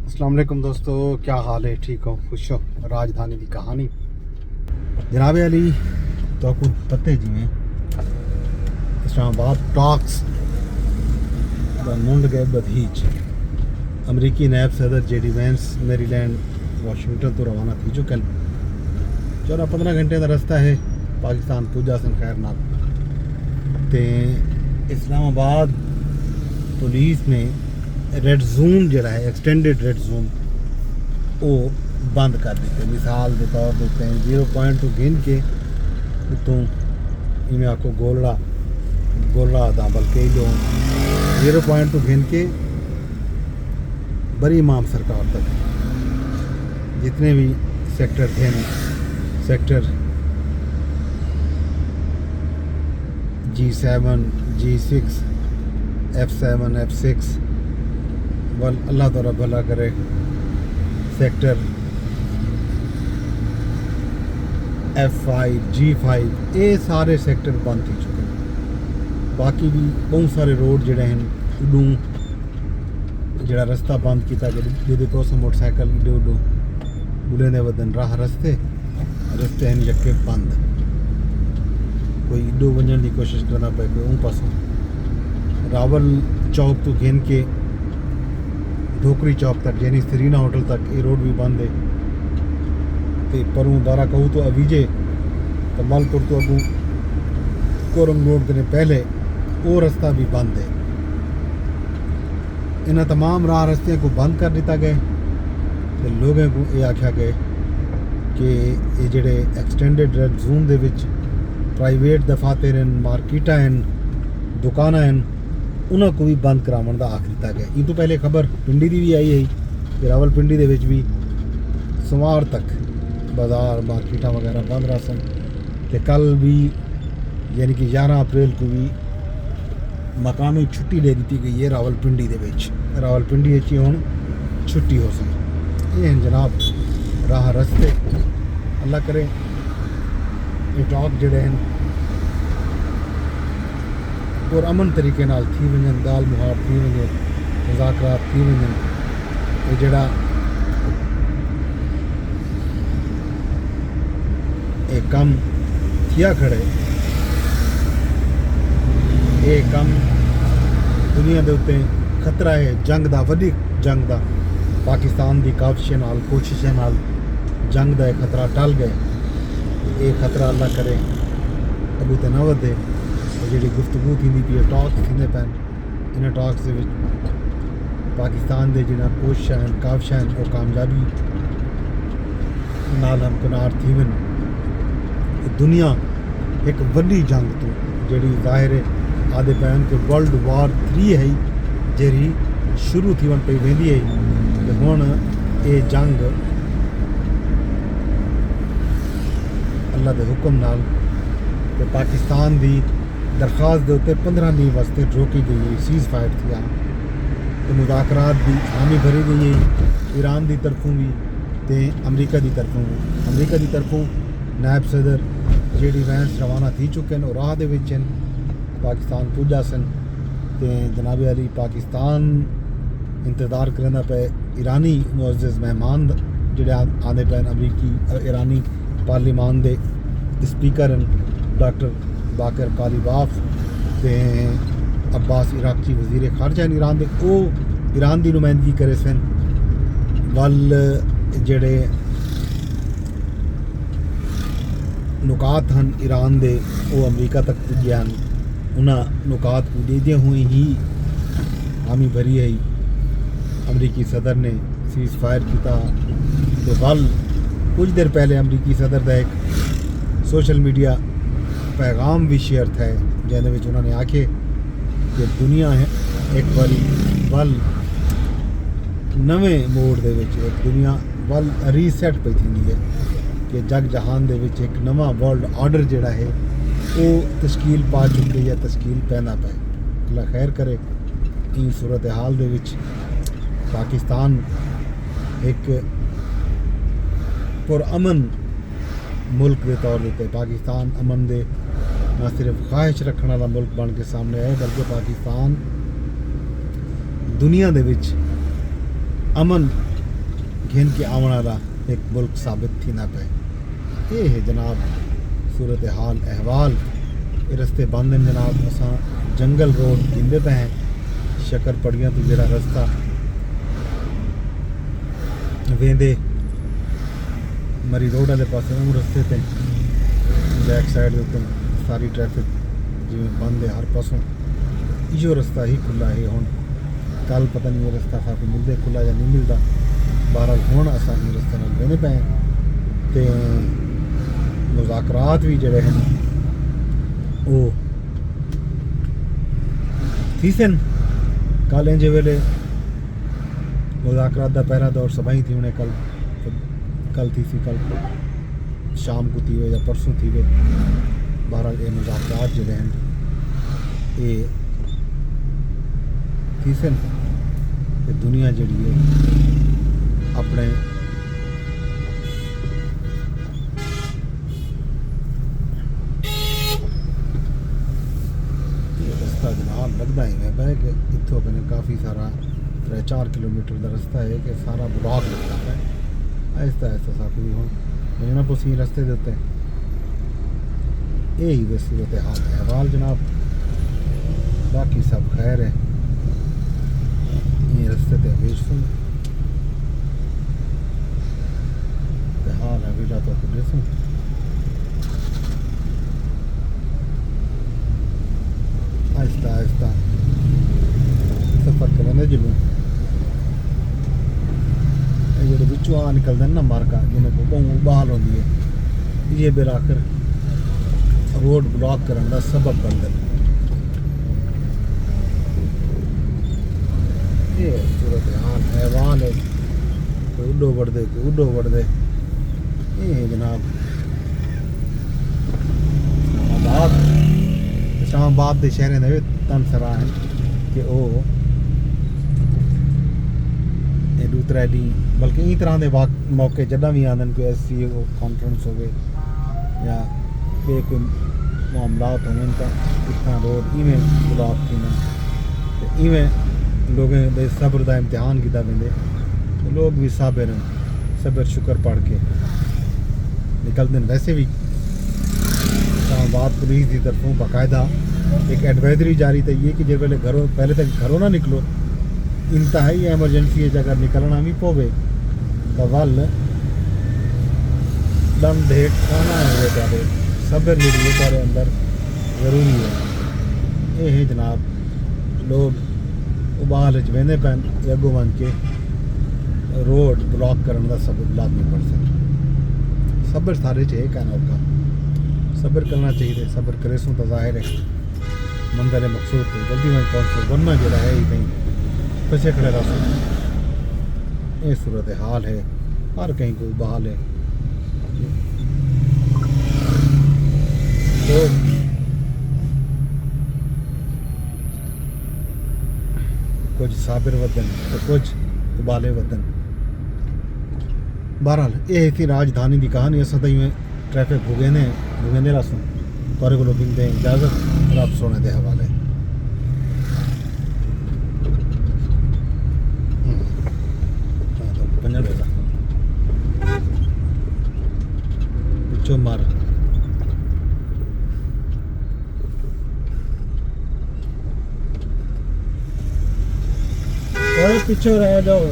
अस्सलाम वालेकुम दोस्तों, क्या हाल है? ठीक हो, खुश हो? राजधानी की कहानी जनाब अली तो कुछ पते जिमें इस्लामाबाद टॉक्स द मुंड गए बधीच अमरीकी नायब सदर जेडी वैंस मेरीलैंड वाशिंगटन तो रवाना थी चुके 14-15 घंटे का रास्ता है पाकिस्तान पुजा सन खैर नाल ते इस्लामाबाद पुलिस ने रेड जोन जड़ा है एक्सटेंडेड रेड जोन वो बंद कर दिते। मिसाल के तौर पर 0 पॉइंट तो गिन के उतों इवें आखो गोला दा बल्कि जो 0 पॉइंट तो गिन के बड़ी इमाम सरकार तक जितने भी सेक्टर थे sector G7 G6 F7 F6 वल अल्लाह ताला भला करे सेक्टर F5 G5 ये सारे सेक्टर बंद थी चुके हैं। बाकी भी बहुत सारे रोड जड़े हैं उडू जड़ा रास्ता बंद किया जिदे तो मोटरसाइकिल इडे उडो बुले ने वदन राह रस्ते हैं जबकि बंद कोई इडो वजन की कोशिश करना पे कोई ऊँ पासों रावल चौक तो घेन के ढोकरी चौक तक यानी सरीना होटल तक ये रोड भी बंद है। तो परूँ बारा कहूँ तो अवीजे कमालपुर तो अगू कोरम रोड के पहले वो रास्ता भी बंद है। इन तमाम राह रस्ते को बंद कर दिता गया तो लोगों को ये आख्या गया कि ये जड़े एक्सटेंडेड रेड जोन दे विच प्राइवेट दफातर हैं मार्केटा हैं दुकाना हैं उन्होंने को भी बंद कराने का आख दिता गया। इन तो पहले खबर पिंडी की भी आई है कि रावलपिंडी दे विच भी सोमवार तक बाजार मार्केटा वगैरह बंद रह सन। तो कल भी यानी कि 11 अप्रैल को भी मकामी छुट्टी दे दी गई है रावलपिंडी दे विच। रावलपिंडी ही हुण छुट्टी हो सन। ये हैं जनाब राह रस्ते अल्लाह करे ये टॉक जड़े हैं और अमन तरीके नाल थी वजन गाल मुहार थी वजे मुज़ाकरात थी वजन ये जड़ा एक कम थिया खड़े ये कम दुनिया के उत्ते खतरा है जंग का वड्डी जंग का पाकिस्तान की काविशें नाल कोशिशें नाल जंग का खतरा टल गए। ये खतरा अल्लाह करे अगू तो न वधे। जी गुफ्तगू थी पी टॉक थी पैन इन टॉक्स के पाकिस्तान के जिन्हें कोशिशा हैं काविशा हैं वो कामयाबी नाल हमकिनार थी वन। दुनिया एक वड्डी जंग तो जी ज़ाहिर आदे पैन के वर्ल्ड वार 3 है जी शुरू थी वन पई वेंदी है कि हुण ये जंग अल्लाह के हुक्म नाल तो पाकिस्तान की दरखास्त के उत्ते 15 दिन वास्ते रोकी गई है सीज़ फायर थी तो मुज़ाकरात भी हामी भरी गई है ईरान की तरफों भी तो अमरीका की तरफों भी। अमरीका की तरफों नायब सदर जेडी वैंस रवाना थी चुके हैं और राह दे विच पाकिस्तान पुजा सन। तो जनाब अली पाकिस्तान इंतज़ार करना पे ईरानी मुअज़्ज़ज़ मेहमान जोड़े आते पे अमरीकी ईरानी पार्लीमान के स्पीकर डॉक्टर बाकर कालीबाफ ते अब्बास इराकी वजीर खारजा ईरान दे वो ईरान की नुमाइंदगी करे सन। वल जड़े नुकात हैं ईरान दे वो अमरीका तक पुजे हैं उन्हें नुकात को देदे हुए ही हामी भरी है। अमरीकी सदर ने सीज़ फायर किया तो वल कुछ देर पहले अमरीकी सदर का एक सोशल मीडिया पैगाम भी शेयर था जिन्हें उन्होंने आखे कि दुनिया है एक बारी वल नवे मोड़ दे विच एक दुनिया वल रीसैट पई थी है कि जग जहान दे विच एक नवा वर्ल्ड ऑर्डर जिहड़ा है वो तश्कील पा चुकी है तश्कील पैदा पे। अल्लाह खैर करे। इन सूरत हाल दे विच पाकिस्तान एक पुरअमन मुल्क के तौर पर पाकिस्तान अमन दे न सिर्फ ख्वाहिश रखने वाला मुल्क बन के सामने आए बल्कि पाकिस्तान दुनिया दे विच अमन घिन के आवन वाला एक मुल्क साबित थी ना पे। ये है जनाब सूरत हाल अहवाल। ये रस्ते बंद हैं जनाब। असां जंगल रोड गिंदे पे हैं। शक्कर पड़ियां तो जरा रास्ता वेंदे मरी रोड वाले पासे उन रस्ते ते बैक साइड के सारी ट्रैफिक जिवें बंद है हर पासों। इो रस्ता ही खुला है हुण। कल पता नहीं ये रस्ता सानूं मिलदे खुला या नहीं मिलता। बहरहाल हुण असां इस रस्ते नाल वेंदे पे ते मुज़ाकरात भी जिहड़े हैं वो थी सन। कल इंजे वेले मुज़ाकरात दा पहला दौर सभाई थी उन्हें कल थी सी कल शाम को थी वे या परसों थी वे। बहरहाल ये मुज़ाकरात जिहड़े हैं ये थी सन। ये दुनिया जिहड़ी है अपने रस्ता जनाब लगता ही मैं कि इतों अपने काफ़ी सारा 3-4 किलोमीटर का रस्ता है कि सारा ब्लॉक लगता है। आहिस्ता आहिस्ता साकू भी हो लेना पुसी रस्ते देते यही वे सूरत हाल अहवाल जनाब। बाकी सब खैर है। ये रस्ते ते वेच सुन हाल है विला तो सुन आहिस्ता आहिस्ता सफ़र करेंगे जिलों जो बिचों आ निकलते हैं ना मार्का जिन्हें को बहुत बहाल होती है ये बिल आखिर रोड ब्लॉक करने का सबब बनते हैं। ये सूरत हाल हैवान है कोई उडो बढ़ते कोई उडो बढ़ते। ये जनाब इस्लामाबाद के शहरें के तन सरा हैं कि वो दूसरा डी बल्कि ई तरह के मौके जदा भी आते कोई ऐसी कॉन्फ्रेंस हो या कोई मामलात हो इतना रोड इवें ब्लॉक थी इवें लोगों के सब्र का इम्तिहान किया वेंदे तो लोग भी सब्र शुक्र पढ़ के निकलते हैं। वैसे भी इस्लामाबाद पुलिस की तरफों बाकायदा एक एडवाइजरी जारी थी है कि जिस वेले घरों पहले तक घरों ना निकलो इंतहाई एमरजेंसी अगर निकलना भी पवे तो वल दम ढेट खाना है तारे सब्र लिए तारे अंदर ज़रूरी है। ये है जनाब लोग उबाल वेंदे पैन अगों बन के रोड ब्लॉक करने का सबब लाजमी पड़ सकता। सब्र सारे च एक है औखा सब्र करना चाहिए। सब्र करे सो तो जाहिर है मंदिर मकसूद तो जल्दी में पहुँचो वरना जो है ही कहीं पीछे खड़े रह सकते। ये सूरत हाल है हर कहीं कोई बहाल है। तो कुछ साबिर वतन तो कुछ उबाले वतन। बहरहाल ये थी राजधानी की कहानी। अस में ट्रैफिक भुगेने रसूँ थोड़े को गिनते इजाज़त रब सोने के हवाले। पिछो मार पीछे रह जाओ।